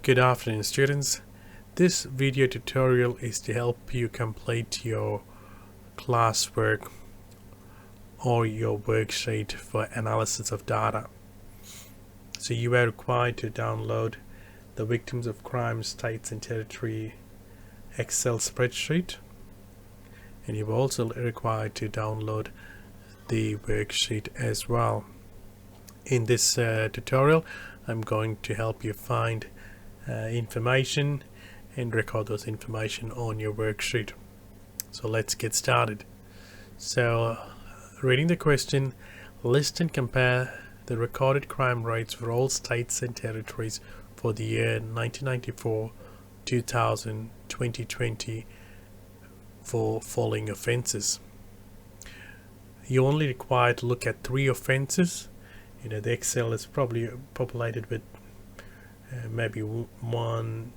Good afternoon, students. This video tutorial is to help you complete your classwork or your worksheet for analysis of data. So you are required to download the Victims of Crime States and Territory Excel spreadsheet, and you're also required to download the worksheet as well. In this tutorial, I'm going to help you find information and record those information on your worksheet. So let's get started. So reading the question, list and compare the recorded crime rates for all states and territories for the year 1994, 2000, 2020 for following offenses. You only required to look at 3 offenses. The Excel is probably populated with maybe 1,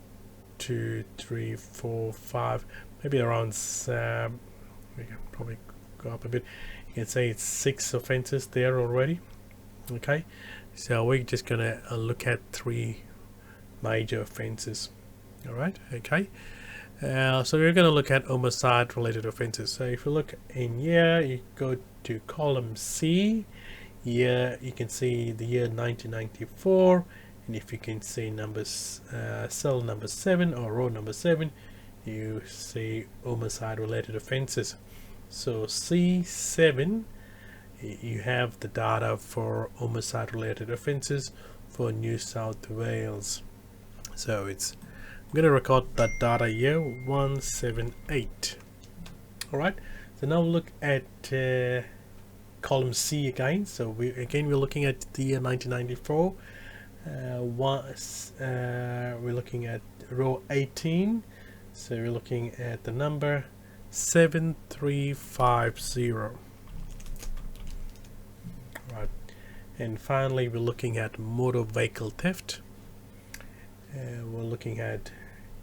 2, 3, 4, 5, maybe around we can probably go up a bit. You can say it's 6 offenses there already. Okay, so we're just gonna look at 3 major offenses. All right, okay. So we're gonna look at homicide related offenses. So if you look in here, you go to column C. Here you can see the year 1994, and if you can see numbers, cell number 7 or row number 7, you see homicide related offenses. So C7, you have the data for homicide related offenses for New South Wales. So I'm going to record that data here, 178. Alright, so now look at column C again. So we're looking at the year 1994. We're looking at row 18, so we're looking at the number 7350. Right, and finally we're looking at motor vehicle theft. We're looking at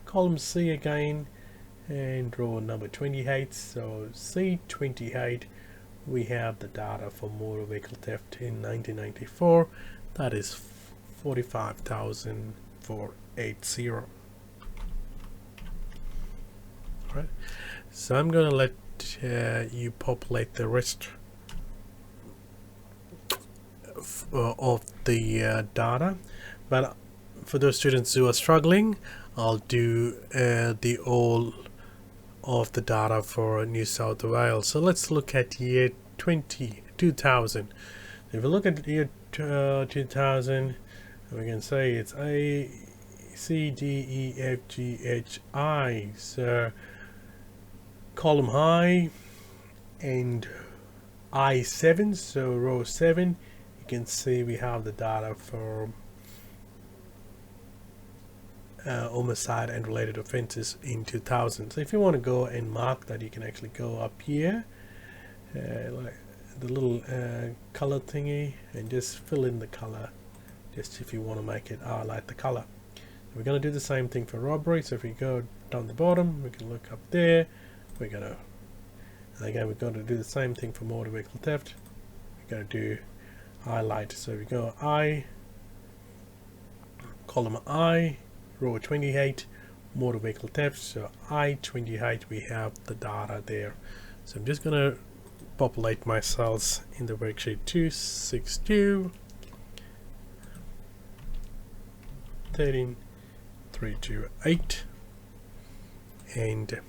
column C again and row number 28. So C28, we have the data for motor vehicle theft in 1994. That is 45,480. Alright, so I'm going to let you populate the rest of the data, but for those students who are struggling, I'll do the all of the data for New South Wales. So let's look at year 2000. If we look at year 2000, we can say it's A, C, D, E, F, G, H, I. So column I and I7, so row 7, you can see we have the data for homicide and related offenses in 2000. So if you want to go and mark that, you can actually go up here, like the little color thingy, and just fill in the color, just if you want to make it highlight the color. We're going to do the same thing for robbery. So if we go down the bottom, we can look up there. We're going to do the same thing for motor vehicle theft. We're going to do highlight. So we go column I, row 28, motor vehicle theft. So I28, we have the data there. So I'm just going to populate my cells in the worksheet 262, 13328, and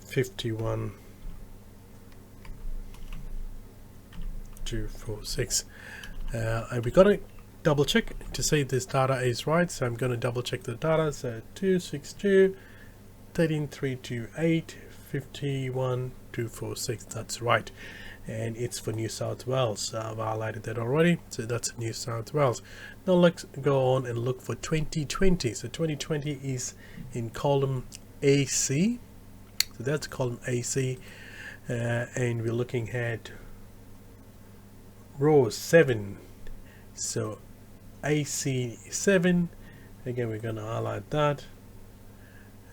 51246. And we got to double check to see this data is right, so I'm going to double check the data. So 262, 13328, 51246, that's right, and it's for New South Wales. So I've highlighted that already, so that's New South Wales. Now let's go on and look for 2020. So 2020 is in column AC, so that's column AC, and we're looking at row 7. So AC7, again we're going to highlight that.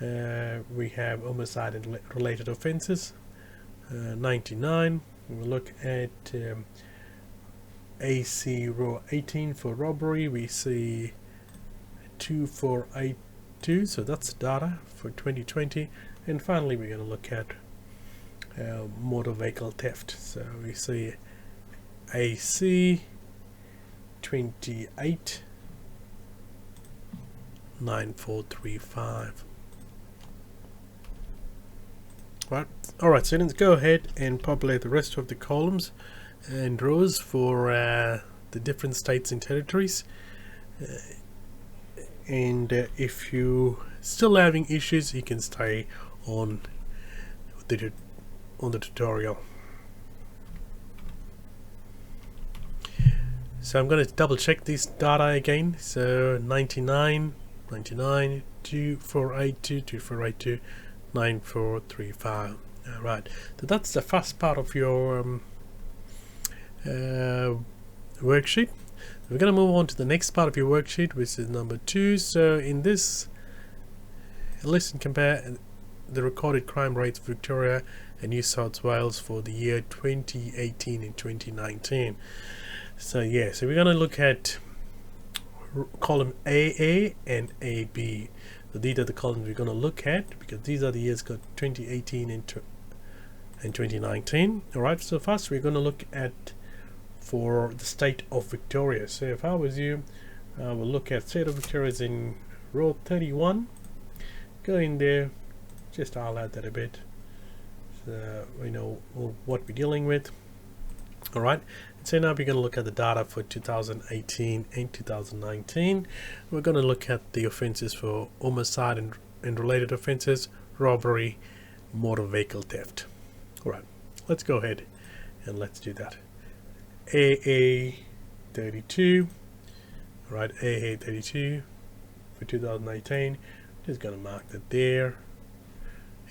We have homicide and related offenses, 99. We look at AC row 18 for robbery. We see 2482, so that's data for 2020. And finally we're going to look at motor vehicle theft. So we see AC 28 9435. Right. Alright, so let's go ahead and populate the rest of the columns and rows for the different states and territories. If you still having issues, you can stay on the tutorial. So I'm going to double check this data again. So 99, 2482, 2482, 9435. Right, so that's the first part of your worksheet. We're going to move on to the next part of your worksheet, which is number 2. So in this, list and compare the recorded crime rates of Victoria and New South Wales for the year 2018 and 2019. So yeah, so we're going to look at column AA and AB. So these are the columns we're going to look at, because these are the years got 2018 and 2019. Alright, so first we're going to look at for the state of Victoria. So if I was you, I will look at state of Victoria is in row 31. Go in there, just highlight that a bit so we know what we're dealing with. Alright, so now we're going to look at the data for 2018 and 2019. We're going to look at the offences for homicide and related offences, robbery, motor vehicle theft. Alright, let's go ahead and let's do that. AA 32. Alright, AA 32 for 2018. Just going to mark that there.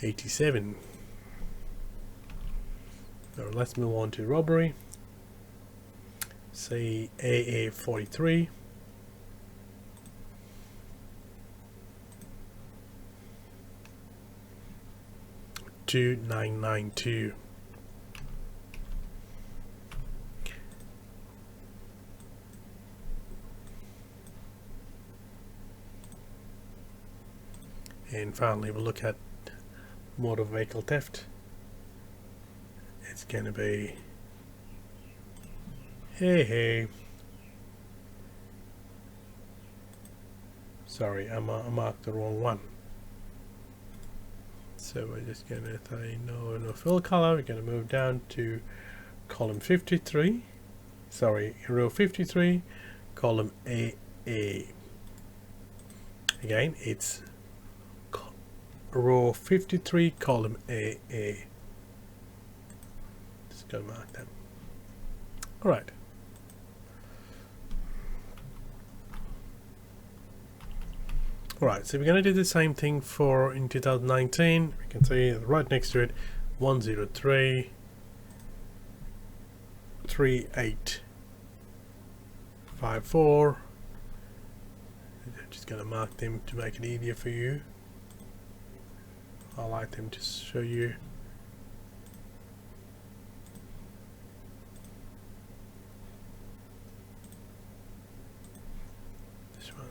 87. So let's move on to robbery. Say AA 43. To 992. And finally we'll look at motor vehicle theft. It's going to be hey. Sorry, I marked the wrong one. So we're just going to say no fill color. We're going to move down to column 53. Sorry, row 53, column AA. Again, it's row 53, column AA. Just going to mark that. All right. Alright, so we're going to do the same thing for in 2019. We can see right next to it 103 3854. I'm just going to mark them to make it easier for you. I like them to show you. This one.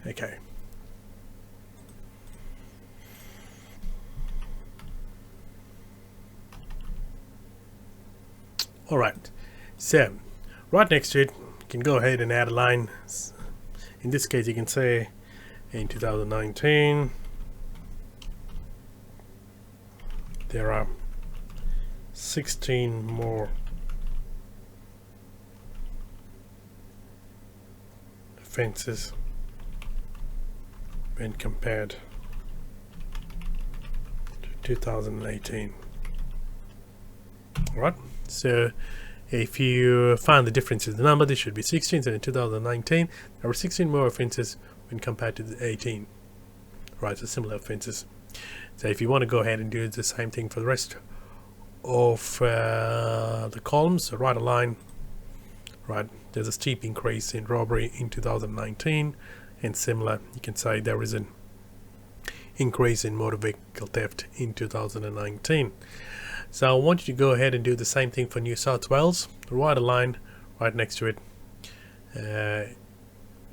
Okay. All right. So, right next to it, you can go ahead and add a line. In this case, you can say in 2019, there are 16 more offences when compared to 2018. Alright, so if you find the difference in the number, this should be 16, so in 2019 there were 16 more offences when compared to the 18. Right, so similar offences. So if you want to go ahead and do the same thing for the rest of the columns, so write a line. Right, there's a steep increase in robbery in 2019, and similar, you can say there is an increase in motor vehicle theft in 2019. So I want you to go ahead and do the same thing for New South Wales. Write a line right next to it.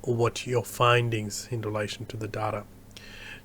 what your findings in relation to the data.